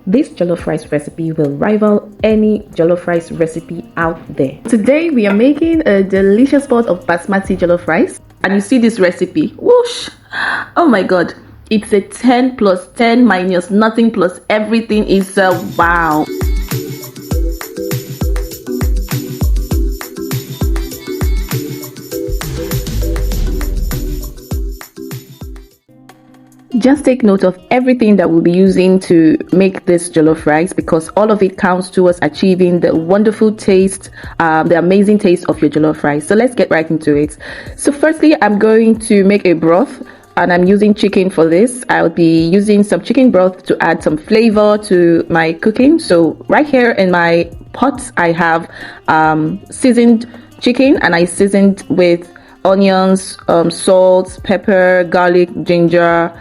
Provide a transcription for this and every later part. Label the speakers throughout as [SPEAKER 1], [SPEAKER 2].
[SPEAKER 1] This jollof rice recipe will rival any jollof rice recipe out there. Today we are making a delicious pot of basmati jollof rice. And you see this recipe, whoosh! Oh my god, it's a 10 plus 10 minus nothing plus everything is a wow. Just take note of everything that we'll be using to make this jollof rice, because all of it counts towards achieving the wonderful taste, the amazing taste of your jollof rice. So let's get right into it. So firstly, I'm going to make a broth, and I'm using chicken for this. I'll be using some chicken broth to add some flavor to my cooking. So right here in my pot, I have seasoned chicken, and I seasoned with onions, salt, pepper, garlic, ginger,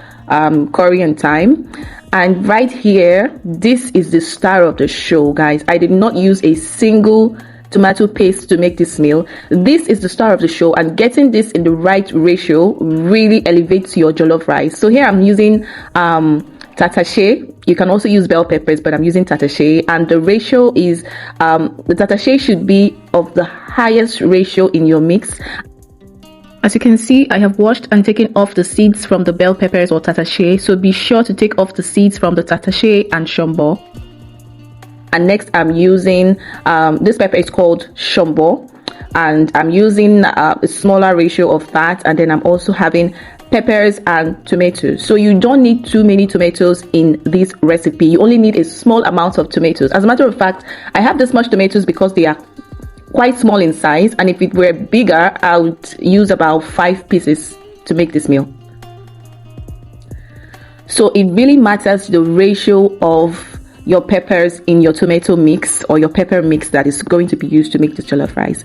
[SPEAKER 1] curry and thyme. And right here, this is the star of the show, guys. I did not use a single tomato paste to make this meal. This is the star of the show, and getting this in the right ratio really elevates your jollof rice. So here I'm using Tatashe. You can also use bell peppers, but I'm using Tatashe, and the ratio is the Tatashe should be of the highest ratio in your mix. As you can see, I have washed and taken off the seeds from the bell peppers or Tatashe, so be sure to take off the seeds from the Tatashe and Shombo. And next I'm using, this pepper is called Shombo, and I'm using a smaller ratio of that, and then I'm also having peppers and tomatoes. So you don't need too many tomatoes in this recipe. You only need a small amount of tomatoes. As a matter of fact, I have this much tomatoes because they are quite small in size, and if it were bigger, I would use about 5 pieces to make this meal. So it really matters the ratio of your peppers in your tomato mix or your pepper mix that is going to be used to make this jollof rice.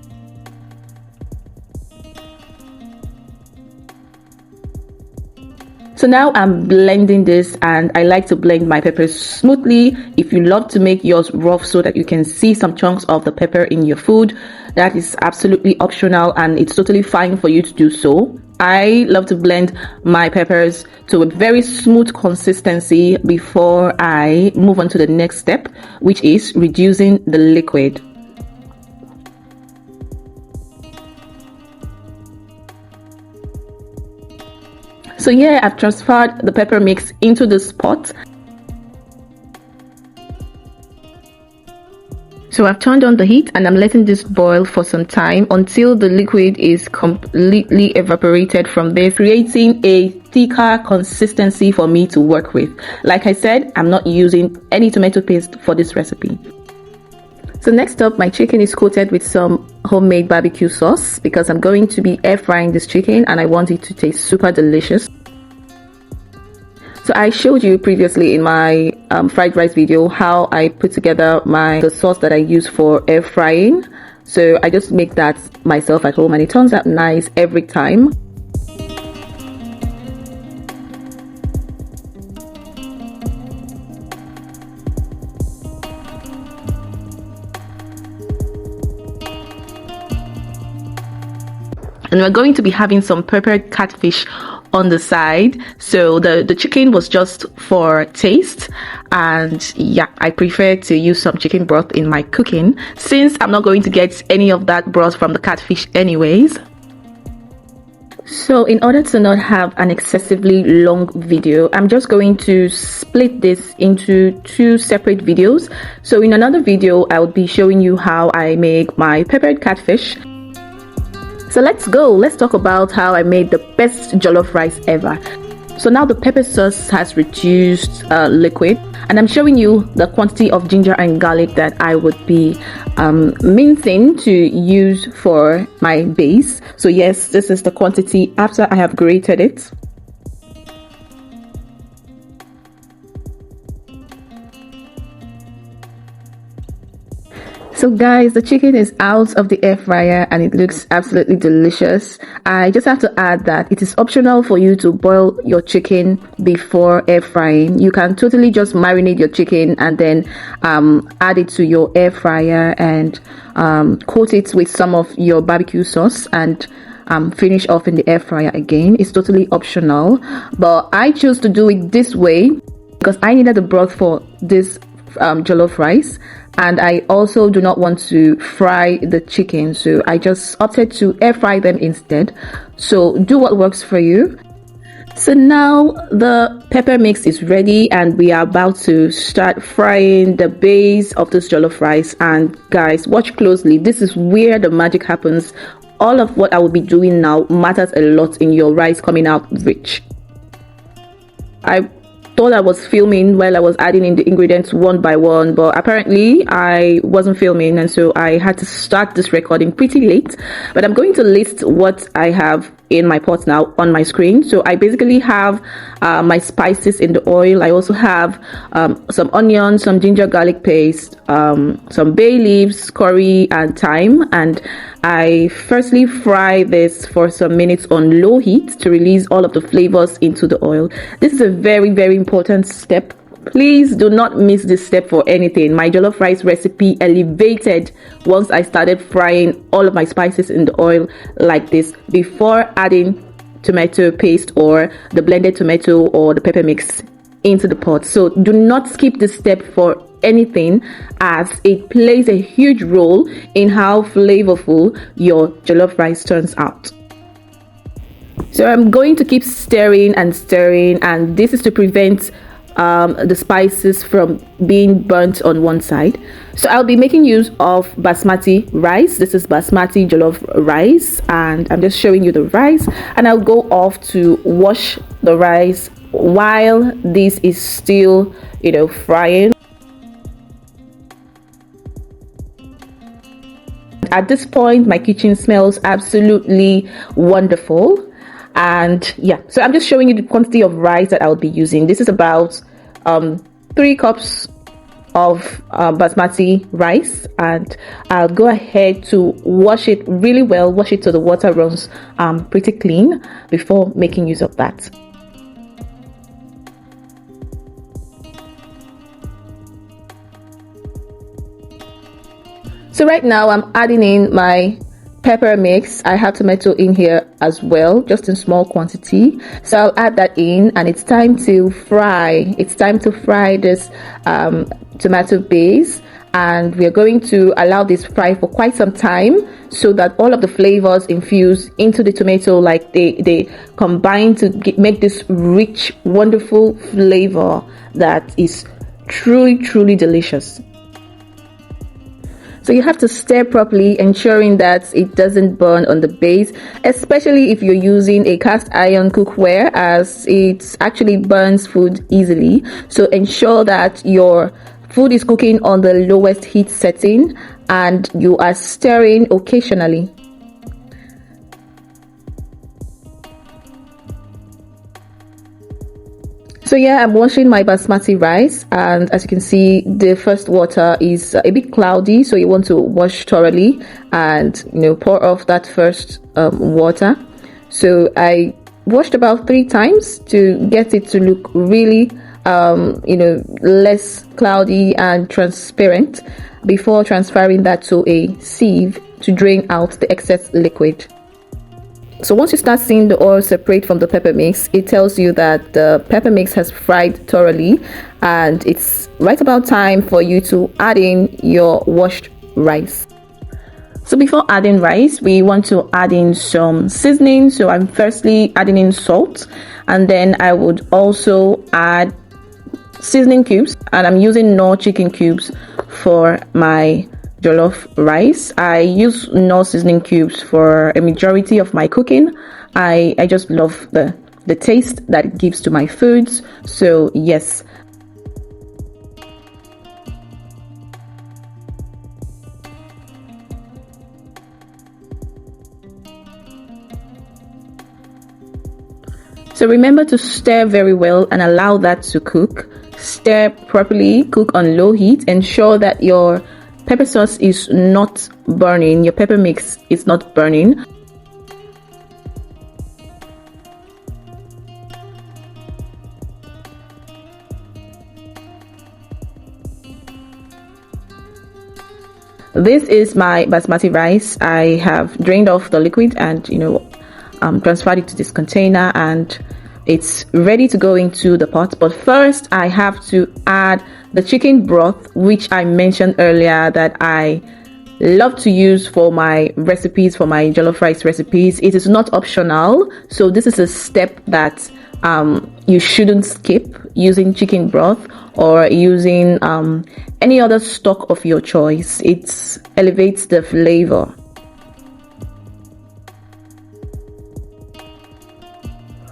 [SPEAKER 1] So now I'm blending this, and I like to blend my peppers smoothly. If you love to make yours rough so that you can see some chunks of the pepper in your food, that is absolutely optional, and it's totally fine for you to do so. I love to blend my peppers to a very smooth consistency before I move on to the next step, which is reducing the liquid. So yeah, I've transferred the pepper mix into this pot. So I've turned on the heat, and I'm letting this boil for some time until the liquid is completely evaporated from this, creating a thicker consistency for me to work with. Like I said, I'm not using any tomato paste for this recipe. So next up, my chicken is coated with some homemade barbecue sauce, because I'm going to be air frying this chicken and I want it to taste super delicious. So I showed you previously in my fried rice video how I put together the sauce that I use for air frying. So I just make that myself at home, and it turns out nice every time. And we're going to be having some peppered catfish on the side. So the chicken was just for taste, and yeah, I prefer to use some chicken broth in my cooking, since I'm not going to get any of that broth from the catfish anyways. So in order to not have an excessively long video, I'm just going to split this into 2 separate videos. So in another video, I'll be showing you how I make my peppered catfish. So let's go. Let's talk about how I made the best jollof rice ever. So now the pepper sauce has reduced liquid, and I'm showing you the quantity of ginger and garlic that I would be mincing to use for my base. So yes, this is the quantity after I have grated it. So guys, the chicken is out of the air fryer and it looks absolutely delicious. I just have to add that it is optional for you to boil your chicken before air frying. You can totally just marinate your chicken and then add it to your air fryer and coat it with some of your barbecue sauce and finish off in the air fryer again. It's totally optional, but I choose to do it this way because I needed the broth for this jollof rice, and I also do not want to fry the chicken, so I just opted to air fry them instead. So do what works for you. So now the pepper mix is ready, and we are about to start frying the base of this jollof rice. And guys, watch closely. This is where the magic happens. All of what I will be doing now matters a lot in your rice coming out rich. I thought I was filming while I was adding in the ingredients one by one, but apparently I wasn't filming, and so I had to start this recording pretty late. But I'm going to list what I have in my pot now on my screen. So I basically have my spices in the oil. I also have some onions, some ginger garlic paste, some bay leaves, curry, and thyme. And I firstly fry this for some minutes on low heat to release all of the flavors into the oil. This is a very, very important step. Please do not miss this step for anything. My jollof rice recipe elevated once I started frying all of my spices in the oil like this before adding tomato paste or the blended tomato or the pepper mix into the pot. So do not skip this step for anything, as it plays a huge role in how flavorful your jollof rice turns out. So I'm going to keep stirring and stirring, and this is to prevent the spices from being burnt on one side. So I'll be making use of basmati rice. This is basmati jollof rice, and I'm just showing you the rice, and I'll go off to wash the rice while this is still, frying. At this point, my kitchen smells absolutely wonderful. And yeah, so I'm just showing you the quantity of rice that I'll be using. This is about 3 cups of basmati rice, and I'll go ahead to wash it really well, wash it so the water runs pretty clean before making use of that. So right now I'm adding in my pepper mix. I have tomato in here as well, just in small quantity, so I'll add that in, and it's time to fry. It's time to fry this tomato base, and we're going to allow this fry for quite some time so that all of the flavors infuse into the tomato, like they combine to make this rich, wonderful flavor that is truly delicious. So you have to stir properly, ensuring that it doesn't burn on the base, especially if you're using a cast iron cookware, as it actually burns food easily. So ensure that your food is cooking on the lowest heat setting and you are stirring occasionally. So yeah, I'm washing my basmati rice, and as you can see, the first water is a bit cloudy, so you want to wash thoroughly and pour off that first water. So I washed about 3 times to get it to look really less cloudy and transparent before transferring that to a sieve to drain out the excess liquid. So once you start seeing the oil separate from the pepper mix, it tells you that the pepper mix has fried thoroughly, and it's right about time for you to add in your washed rice. So before adding rice, we want to add in some seasoning. So I'm firstly adding in salt, and then I would also add seasoning cubes, and I'm using Knorr chicken cubes for my jollof rice. I use Knorr seasoning cubes for a majority of my cooking. I just love the taste that it gives to my foods. So yes. So remember to stir very well and allow that to cook. Stir properly, cook on low heat, ensure that your pepper sauce is not burning, your pepper mix is not burning. This is my basmati rice. I have drained off the liquid and transferred it to this container, and it's ready to go into the pot. But first I have to add the chicken broth, which I mentioned earlier that I love to use for my recipes, for my jollof rice recipes. It is not optional, so this is a step that you shouldn't skip, using chicken broth or using any other stock of your choice. It elevates the flavor.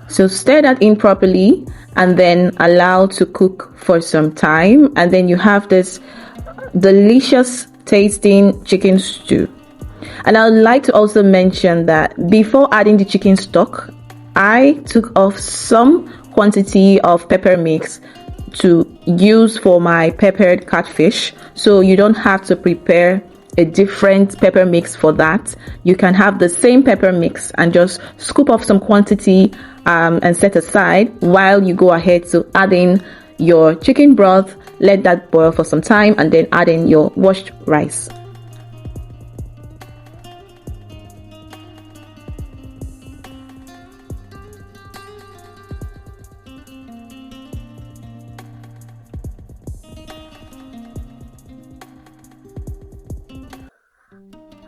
[SPEAKER 1] So stir that in properly and then allow to cook for some time, and then you have this delicious tasting chicken stew. And I would like to also mention that before adding the chicken stock, I took off some quantity of Peppermix to use for my peppered catfish, so you don't have to prepare a different pepper mix for that. You can have the same pepper mix and just scoop off some quantity and set aside while you go ahead to add in your chicken broth. Let that boil for some time and then add in your washed rice.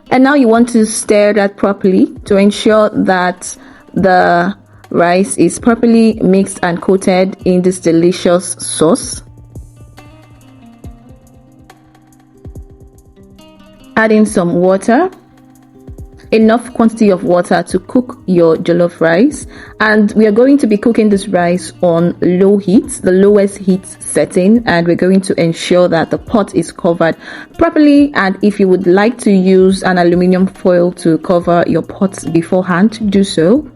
[SPEAKER 1] And now you want to stir that properly to ensure that the rice is properly mixed and coated in this delicious sauce. Add in some water, enough quantity of water to cook your jollof rice, and we are going to be cooking this rice on low heat, the lowest heat setting, and we're going to ensure that the pot is covered properly. And if you would like to use an aluminum foil to cover your pot beforehand, do so.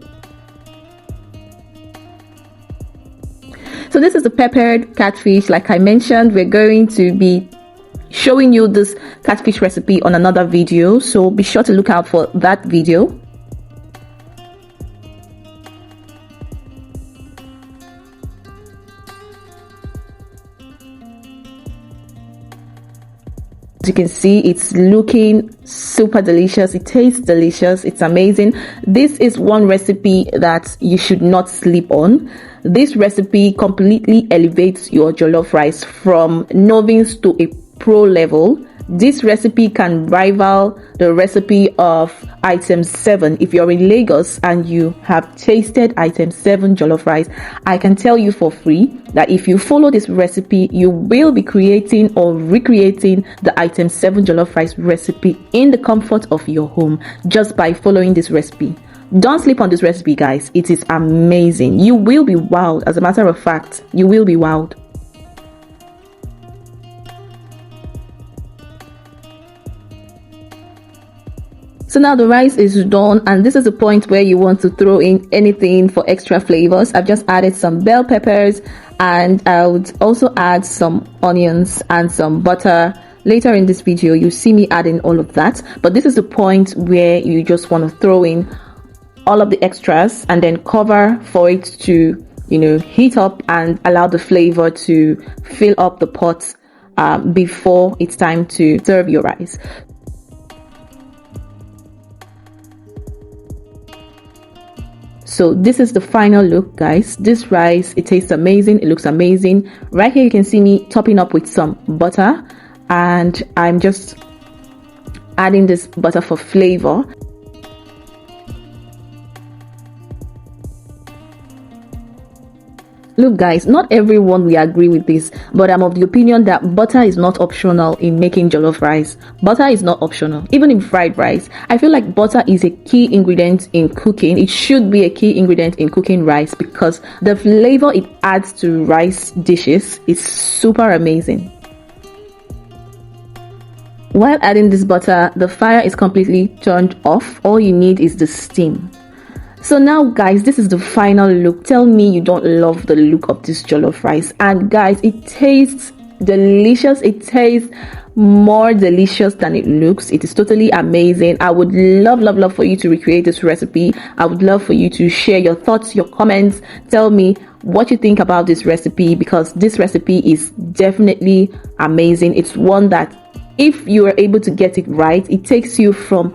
[SPEAKER 1] So this is the peppered catfish. Like I mentioned, we're going to be showing you this catfish recipe on another video, so be sure to look out for that video. As you can see, it's looking super delicious. It tastes delicious. It's amazing. This is one recipe that you should not sleep on. This recipe completely elevates your jollof rice from novice to a pro level. This recipe can rival the recipe of item 7. If you're in Lagos and you have tasted item 7 jollof rice, I can tell you for free that if you follow this recipe, you will be creating or recreating the item 7 jollof rice recipe in the comfort of your home just by following this recipe. Don't sleep on this recipe, guys. It is amazing. You will be wowed. As a matter of fact, you will be wowed. So now the rice is done, and this is the point where you want to throw in anything for extra flavors. I've just added some bell peppers, and I would also add some onions and some butter. Later in this video, you see me adding all of that, but this is the point where you just want to throw in all of the extras and then cover for it to, heat up and allow the flavor to fill up the pot before it's time to serve your rice. So this is the final look, guys. This rice, it tastes amazing. It looks amazing. Right here, you can see me topping up with some butter, and I'm just adding this butter for flavor. Look, guys, not everyone will agree with this, but I'm of the opinion that butter is not optional in making jollof rice. Butter is not optional. Even in fried rice, I feel like butter is a key ingredient in cooking. It should be a key ingredient in cooking rice because the flavor it adds to rice dishes is super amazing. While adding this butter, the fire is completely turned off. All you need is the steam. So now, guys, this is the final look. Tell me you don't love the look of this jollof rice. And guys, it tastes delicious. It tastes more delicious than it looks. It is totally amazing. I would love for you to recreate this recipe. I would love for you to share your thoughts, your comments. Tell me what you think about this recipe, because this recipe is definitely amazing. It's one that if you are able to get it right, it takes you from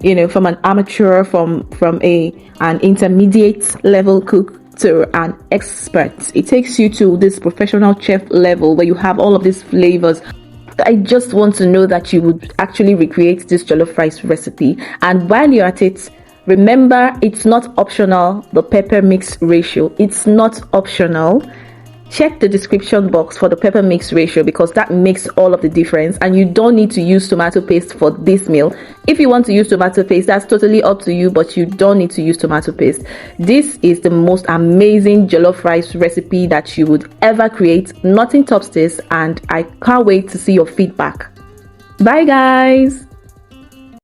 [SPEAKER 1] an amateur, from an intermediate level cook to an expert. It takes you to this professional chef level where you have all of these flavors. I just want to know that you would actually recreate this jollof rice recipe. And while you're at it, remember, it's not optional, the pepper mix ratio. It's not optional. Check the description box for the pepper mix ratio because that makes all of the difference, and you don't need to use tomato paste for this meal. If you want to use tomato paste, that's totally up to you, but you don't need to use tomato paste. This is the most amazing jollof rice recipe that you would ever create. Nothing tops this, and I can't wait to see your feedback. Bye guys.